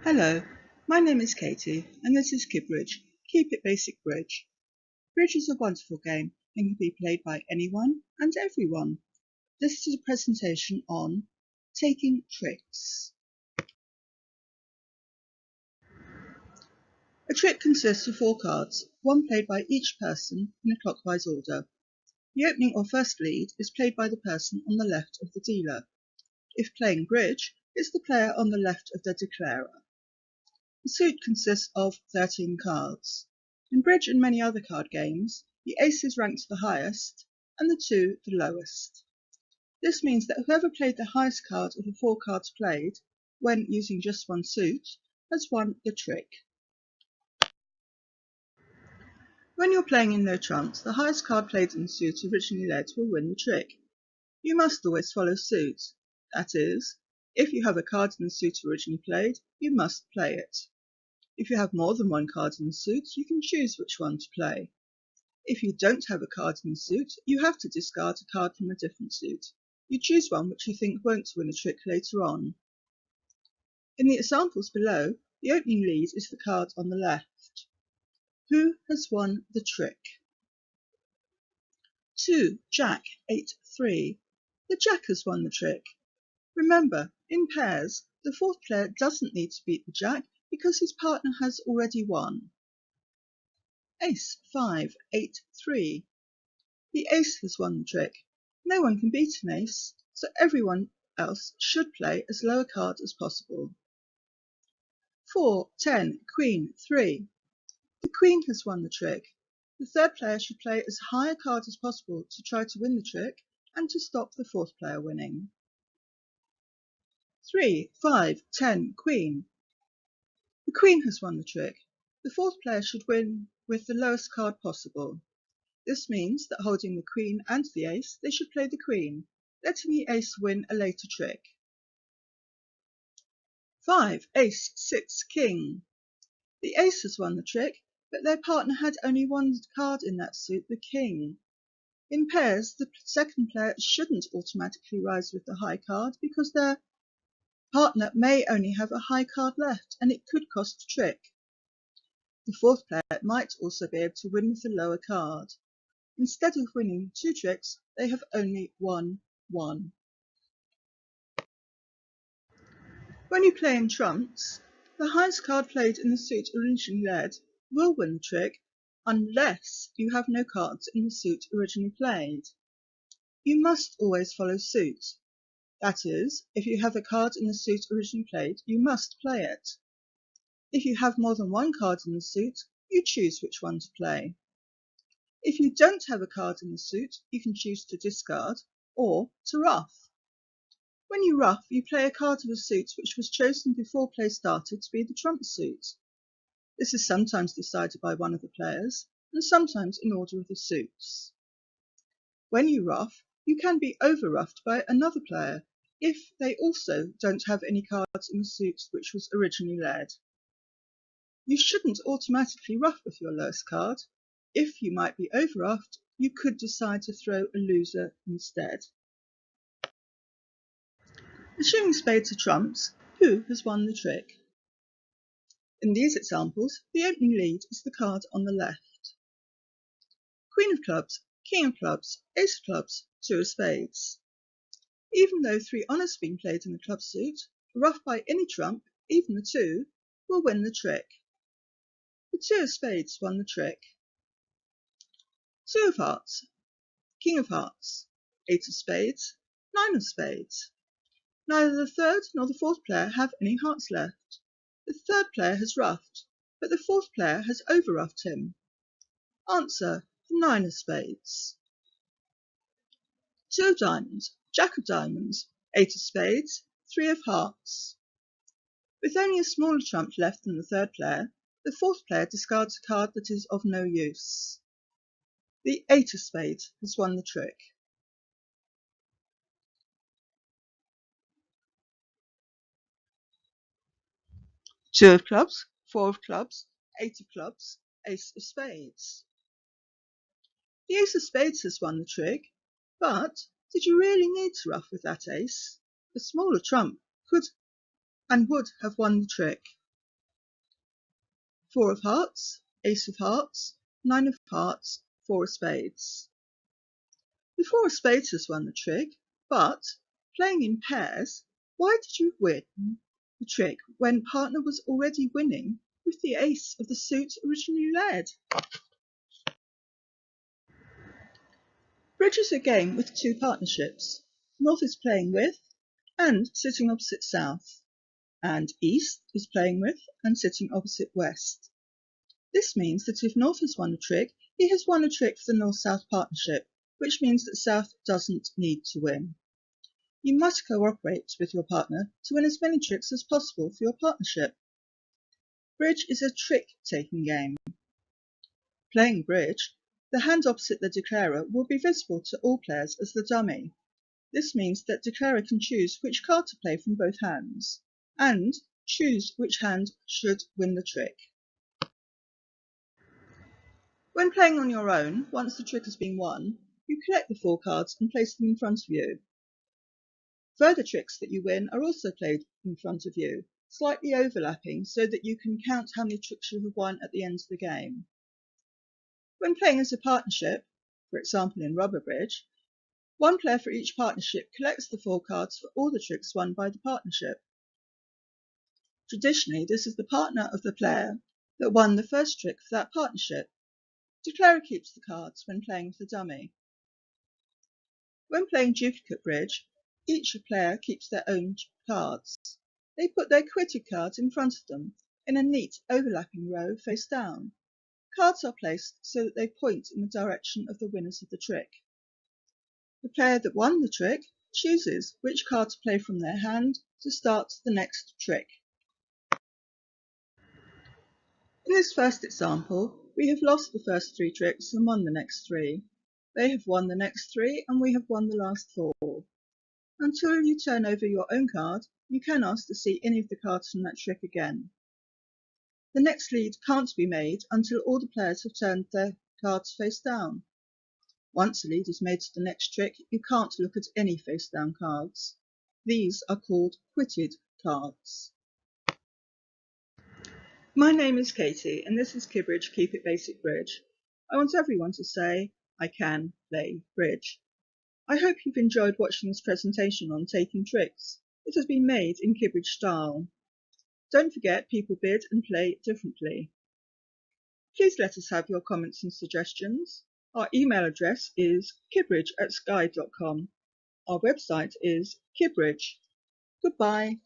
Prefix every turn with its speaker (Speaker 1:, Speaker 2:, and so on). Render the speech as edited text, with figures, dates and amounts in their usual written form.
Speaker 1: Hello, my name is Katie and this is KIBBridge, Keep It Basic Bridge. Bridge is a wonderful game and can be played by anyone and everyone. This is a presentation on taking tricks. A trick consists of 4 cards, one played by each person in a clockwise order. The opening or first lead is played by the person on the left of the dealer. If playing bridge, it's the player on the left of the declarer. The suit consists of 13 cards. In bridge and many other card games, the ace is ranked the highest and the 2 the lowest. This means that whoever played the highest card of the 4 cards played, when using just one suit, has won the trick. When you're playing in no trumps, the highest card played in the suit originally led will win the trick. You must always follow suit. That is, if you have a card in the suit originally played, you must play it. If you have more than one card in the suit, you can choose which one to play. If you don't have a card in the suit, you have to discard a card from a different suit. You choose one which you think won't win a trick later on. In the examples below, the opening lead is the card on the left. Who has won the trick? 2. Jack, 8, 3. The Jack has won the trick. Remember, in pairs, the 4th player doesn't need to beat the Jack because his partner has already won. Ace, 5, 8, 3. The ace has won the trick. No one can beat an ace, so everyone else should play as low a card as possible. 4, 10, queen, 3. The queen has won the trick. The 3rd player should play as high a card as possible to try to win the trick and to stop the 4th player winning. 3, 5, 10, queen. The queen has won the trick. The 4th player should win with the lowest card possible. This means that holding the queen and the ace, they should play the queen, letting the ace win a later trick. 5, ace, 6, king. The ace has won the trick, but their partner had only one card in that suit, the king. In pairs, the 2nd player shouldn't automatically rise with the high card because their partner may only have a high card left and it could cost a trick. The 4th player might also be able to win with the lower card. Instead of winning 2 tricks, they have only won 1. When you play in trumps, the highest card played in the suit originally led will win the trick unless you have no cards in the suit originally played. You must always follow suit. That is, if you have a card in the suit originally played, you must play it. If you have more than one card in the suit, you choose which one to play. If you don't have a card in the suit, you can choose to discard or to ruff. When you ruff, you play a card of a suit which was chosen before play started to be the trump suit. This is sometimes decided by one of the players and sometimes in order of the suits. When you ruff, you can be over-ruffed by another player if they also don't have any cards in the suit which was originally led. You shouldn't automatically ruff with your lowest card. If you might be over-ruffed, you could decide to throw a loser instead. Assuming spades are trumps, who has won the trick? In these examples, the opening lead is the card on the left. Queen of clubs, king of clubs, ace of clubs, 2 of spades. Even though 3 honours have been played in the club suit, a ruff by any trump, even the 2, will win the trick. The 2 of spades won the trick. 2 of hearts, king of hearts, 8 of spades, 9 of spades. Neither the 3rd nor the 4th player have any hearts left. The 3rd player has ruffed, but the 4th player has over-ruffed him. Answer, the 9 of spades. 2 of diamonds, jack of diamonds, 8 of spades, 3 of hearts. With only a smaller trump left than the 3rd player, the 4th player discards a card that is of no use. The 8 of spades has won the trick. Two of clubs, 4 of clubs, 8 of clubs, ace of spades. The ace of spades has won the trick, but did you really need to ruff with that ace? A smaller trump could and would have won the trick. 4 of hearts, ace of hearts, 9 of hearts, 4 of spades. The 4 of spades has won the trick, but playing in pairs, why did you win the trick when partner was already winning with the ace of the suit originally led? Bridge is a game with two partnerships. North is playing with and sitting opposite South, and East is playing with and sitting opposite West. This means that if North has won a trick, he has won a trick for the North-South partnership, which means that South doesn't need to win. You must cooperate with your partner to win as many tricks as possible for your partnership. Bridge is a trick-taking game. Playing bridge, the hand opposite the declarer will be visible to all players as the dummy. This means that declarer can choose which card to play from both hands, and choose which hand should win the trick. When playing on your own, once the trick has been won, you collect the 4 cards and place them in front of you. Further tricks that you win are also played in front of you, slightly overlapping so that you can count how many tricks you have won at the end of the game. When playing as a partnership, for example in rubber bridge, one player for each partnership collects the 4 cards for all the tricks won by the partnership. Traditionally, this is the partner of the player that won the first trick for that partnership. Declarer keeps the cards when playing with the dummy. When playing duplicate bridge, each player keeps their own cards. They put their quitted cards in front of them in a neat overlapping row face down. Cards are placed so that they point in the direction of the winners of the trick. The player that won the trick chooses which card to play from their hand to start the next trick. In this first example, we have lost the first 3 tricks and won the next 3. They have won the next 3 and we have won the last 4. Until you turn over your own card, you can ask to see any of the cards from that trick again. The next lead can't be made until all the players have turned their cards face down. Once a lead is made to the next trick, you can't look at any face down cards. These are called quitted cards. My name is Katie and this is KIBBridge Keep It Basic Bridge. I want everyone to say, I can play bridge. I hope you've enjoyed watching this presentation on taking tricks. It has been made in KIBBridge style. Don't forget, people bid and play differently. Please let us have your comments and suggestions. Our email address is kibbridge@sky.com. Our website is KIBBridge. Goodbye.